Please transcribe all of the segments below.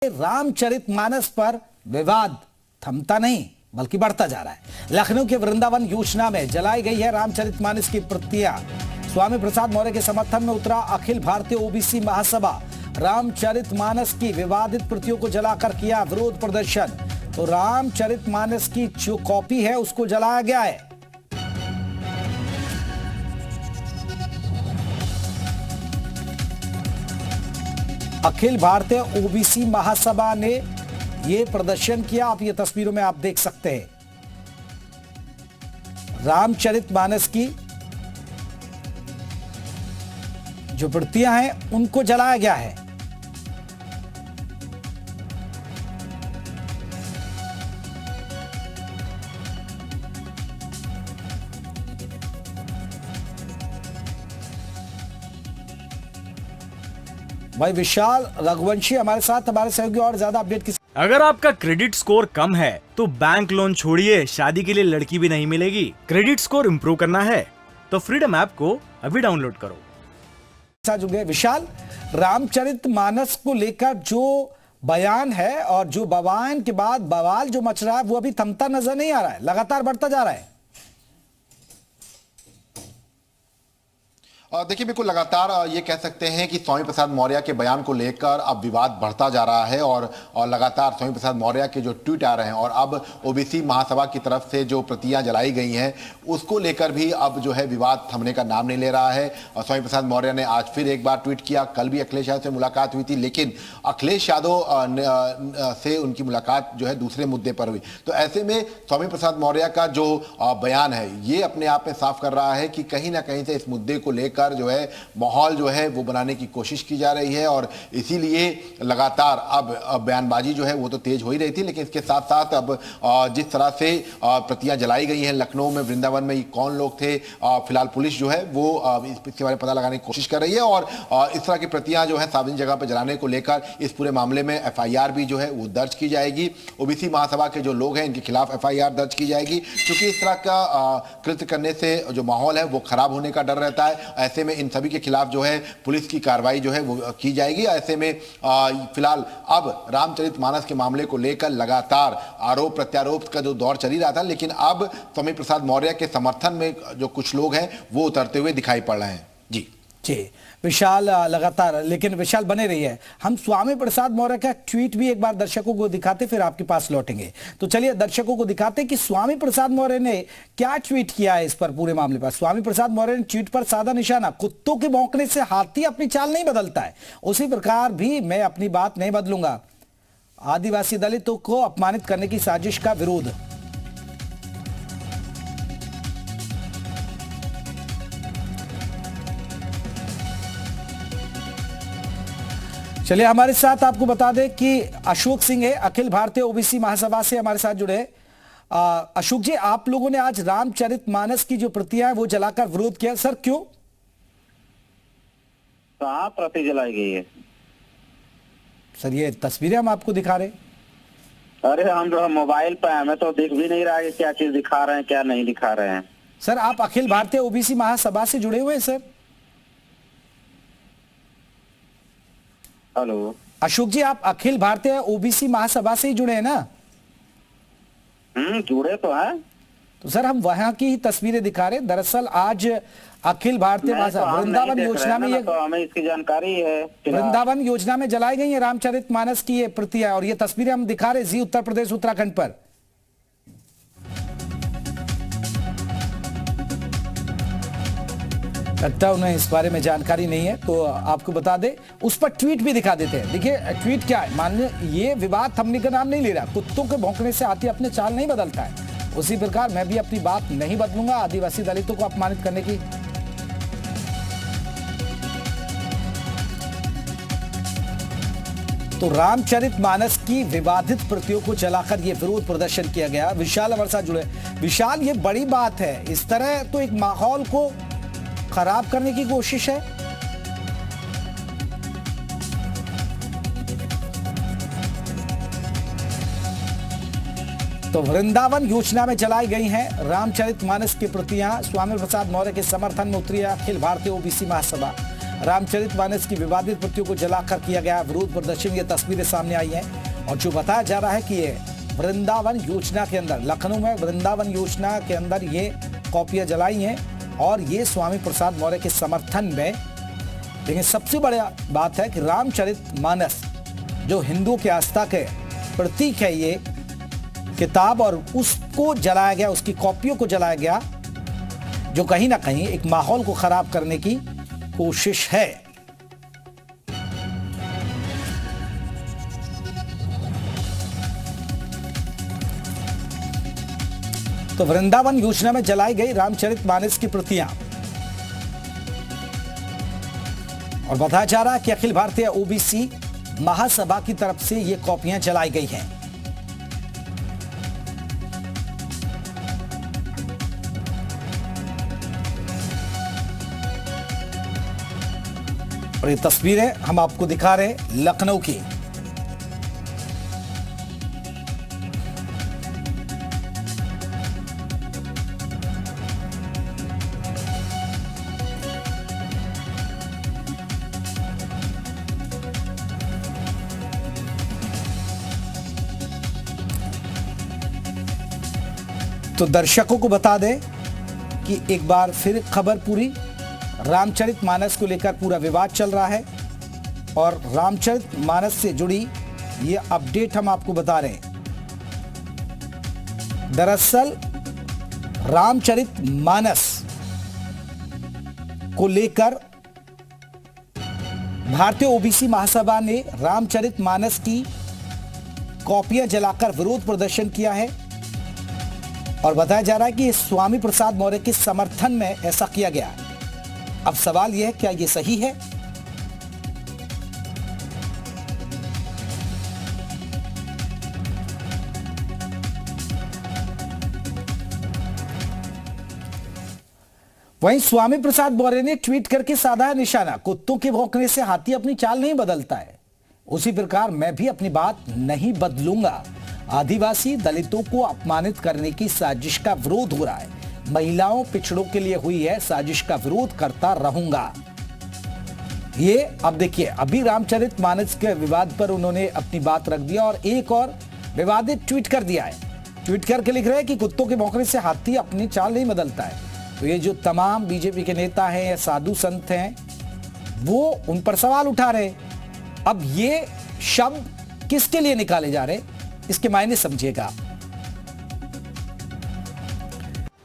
रामचरितमानस पर विवाद थमता नहीं बल्कि बढ़ता जा रहा है। लखनऊ के वृंदावन योजना में जलाई गई है रामचरितमानस की प्रतियां। स्वामी प्रसाद मौर्य के समर्थन में उतरा अखिल भारतीय ओबीसी महासभा। रामचरितमानस की विवादित प्रतियों को जलाकर किया विरोध प्रदर्शन। तो रामचरितमानस की जो कॉपी है उसको जलाया गया है। अखिल भारतीय ओबीसी महासभा ने यह प्रदर्शन किया। आप ये तस्वीरों में आप देख सकते हैं रामचरितमानस की जो प्रतियां हैं उनको जलाया गया है। भाई विशाल रघुवंशी हमारे साथ, हमारे सहयोगी और ज्यादा अपडेट की। अगर आपका क्रेडिट स्कोर कम है तो बैंक लोन छोड़िए, शादी के लिए लड़की भी नहीं मिलेगी। क्रेडिट स्कोर इंप्रूव करना है तो फ्रीडम ऐप को अभी डाउनलोड करो। जुड़े विशाल, रामचरितमानस को लेकर जो बयान है और जो बयान के बाद बवाल जो मच रहा है वो अभी थमता नजर नहीं आ रहा है, लगातार बढ़ता जा रहा है। देखिए, बिल्कुल लगातार ये कह सकते हैं कि स्वामी प्रसाद मौर्य के बयान को लेकर अब विवाद बढ़ता जा रहा है और लगातार स्वामी प्रसाद मौर्य के जो ट्वीट आ रहे हैं और अब ओबीसी महासभा की तरफ से जो प्रतियां जलाई गई हैं उसको लेकर भी अब जो है विवाद थमने का नाम नहीं ले रहा है। और स्वामी प्रसाद मौर्य ने आज फिर एक बार ट्वीट किया। कल भी अखिलेश यादव से मुलाकात हुई थी, लेकिन अखिलेश यादव से उनकी मुलाकात जो है दूसरे मुद्दे पर हुई। तो ऐसे में स्वामी प्रसाद मौर्य का जो बयान है ये अपने आप में साफ कर रहा है कि कहीं ना कहीं से इस मुद्दे को लेकर जो है माहौल जो है वो बनाने की कोशिश की जा रही है और इसीलिए लगातार अब बयानबाजी जो है वो तो तेज हो ही रही थी, लेकिन इसके साथ साथ अब जिस तरह से प्रतियां जलाई गई हैं लखनऊ में, वृंदावन में, ये कौन लोग थे, फिलहाल पुलिस जो है वो इसके बारे में पता लगाने की कोशिश कर रही है और इस तरह की प्रतियां जो है सार्वजनिक जगह पर जलाने को लेकर इस पूरे मामले में एफआईआर भी जो है वो दर्ज की जाएगी। ओबीसी महासभा के जो लोग हैं इनके खिलाफ एफआईआर दर्ज की जाएगी, क्योंकि इस तरह का कृत्य करने से जो माहौल है वो खराब होने का डर रहता है। ऐसे में इन सभी के खिलाफ जो है पुलिस की कार्रवाई जो है वो की जाएगी। ऐसे में फिलहाल अब रामचरितमानस के मामले को लेकर लगातार आरोप प्रत्यारोप का जो दौर चल ही रहा था, लेकिन अब स्वामी प्रसाद मौर्य के समर्थन में जो कुछ लोग हैं वो उतरते हुए दिखाई पड़ रहे हैं। जी विशाल, लगातार, लेकिन विशाल बने रही है। हम स्वामी प्रसाद मौर्य का ट्वीट भी एक बार दर्शकों को दिखाते फिर आपके पास लौटेंगे। तो चलिए दर्शकों को दिखाते कि स्वामी प्रसाद मौर्य ने क्या ट्वीट किया है इस पर, पूरे मामले पर। स्वामी प्रसाद मौर्य ने ट्वीट पर साधा निशाना, कुत्तों के भौंकने से हाथी अपनी चाल नहीं बदलता है, उसी प्रकार भी मैं अपनी बात नहीं बदलूंगा। आदिवासी दलितों को अपमानित करने की साजिश का विरोध। चलिए हमारे साथ आपको बता दें कि अशोक सिंह है, अखिल भारतीय ओबीसी महासभा से हमारे साथ जुड़े। अशोक जी, आप लोगों ने आज रामचरितमानस की जो प्रतियां हैं वो जलाकर विरोध किया, सर क्यों? कहाँ प्रति जलाई गई है सर? ये तस्वीरें हम आपको दिखा रहे। अरे हम जो मोबाइल पर हमें तो दिख भी नहीं रहा है क्या चीज दिखा रहे हैं क्या नहीं दिखा रहे हैं। सर आप अखिल भारतीय ओबीसी महासभा से जुड़े हुए हैं सर? हेलो अशोक जी, आप अखिल भारतीय ओबीसी महासभा से ही जुड़े हैं ना? जुड़े तो हैं। तो सर हम वहां की ही तस्वीरें दिखा रहे। दरअसल आज अखिल भारतीय महासभा वृंदावन योजना में ये, तो हमें इसकी जानकारी है। वृंदावन योजना में जलाई गई है रामचरितमानस की ये प्रतियां और ये तस्वीरें हम दिखा रहे जी उत्तर प्रदेश उत्तराखंड पर। लगता है उन्हें इस बारे में जानकारी नहीं है, तो आपको बता दें उस पर ट्वीट भी दिखा देते हैं। देखिए ट्वीट क्या है, मान ये विवाद थमने का नाम नहीं ले रहा। कुत्तों के भौंकने से हाथी अपने चाल नहीं बदलता है, उसी प्रकार मैं भी अपनी बात नहीं बदलूंगा। आदिवासी दलितों को अपमानित करने की तो रामचरितमानस की विवादित प्रतियों को जलाकर यह विरोध प्रदर्शन किया गया। विशाल हमारे साथ जुड़े। विशाल, ये बड़ी बात है, इस तरह तो एक माहौल को खराब करने की कोशिश है। तो वृंदावन योजना में जलाई गई हैं रामचरितमानस की प्रतियां। स्वामी प्रसाद मौर्य के समर्थन में उतरी अखिल भारतीय ओबीसी महासभा। रामचरितमानस की विवादित प्रतियों को जलाकर किया गया विरोध प्रदर्शन। ये तस्वीरें सामने आई हैं और जो बताया जा रहा है कि ये वृंदावन योजना के अंदर, लखनऊ में वृंदावन योजना के अंदर ये कॉपियां जलाई हैं और ये स्वामी प्रसाद मौर्य के समर्थन में। लेकिन सबसे बड़ा बात है कि रामचरितमानस जो हिंदुओं की आस्था के प्रतीक है ये किताब, और उसको जलाया गया, उसकी कॉपियों को जलाया गया, जो कहीं ना कहीं एक माहौल को खराब करने की कोशिश है। तो वृंदावन योजना में जलाई गई रामचरितमानस की प्रतियां, और बताया जा रहा है कि अखिल भारतीय ओबीसी महासभा की तरफ से ये कॉपियां जलाई गई हैं। और ये तस्वीरें हम आपको दिखा रहे हैं लखनऊ की। तो दर्शकों को बता दें कि एक बार फिर खबर पूरी, रामचरितमानस को लेकर पूरा विवाद चल रहा है और रामचरितमानस से जुड़ी ये अपडेट हम आपको बता रहे हैं। दरअसल रामचरितमानस को लेकर भारतीय ओबीसी महासभा ने रामचरितमानस की कॉपियां जलाकर विरोध प्रदर्शन किया है और बताया जा रहा है कि स्वामी प्रसाद मौर्य के समर्थन में ऐसा किया गया है। अब सवाल यह है, क्या यह सही है? वहीं स्वामी प्रसाद मौर्य ने ट्वीट करके साधा है निशाना, कुत्तों के भौंकने से हाथी अपनी चाल नहीं बदलता है, उसी प्रकार मैं भी अपनी बात नहीं बदलूंगा। आदिवासी दलितों को अपमानित करने की साजिश का विरोध हो रहा है, महिलाओं पिछड़ों के लिए हुई है साजिश का विरोध करता रहूंगा। ये अब देखिए, अभी रामचरितमानस के विवाद पर उन्होंने अपनी बात रख दिया और एक और विवादित ट्वीट कर दिया है। ट्वीट करके लिख रहे हैं कि कुत्तों के भौंकने से हाथी अपनी चाल नहीं बदलता है। तो ये जो तमाम बीजेपी के नेता हैं या साधु संत हैं वो उन पर सवाल उठा रहे। अब ये शब्द किसके लिए निकाले जा रहे, इसके मायने समझिएगा।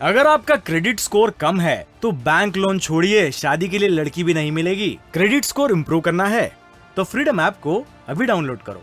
अगर आपका क्रेडिट स्कोर कम है तो बैंक लोन छोड़िए, शादी के लिए लड़की भी नहीं मिलेगी। क्रेडिट स्कोर इंप्रूव करना है तो फ्रीडम ऐप को अभी डाउनलोड करो।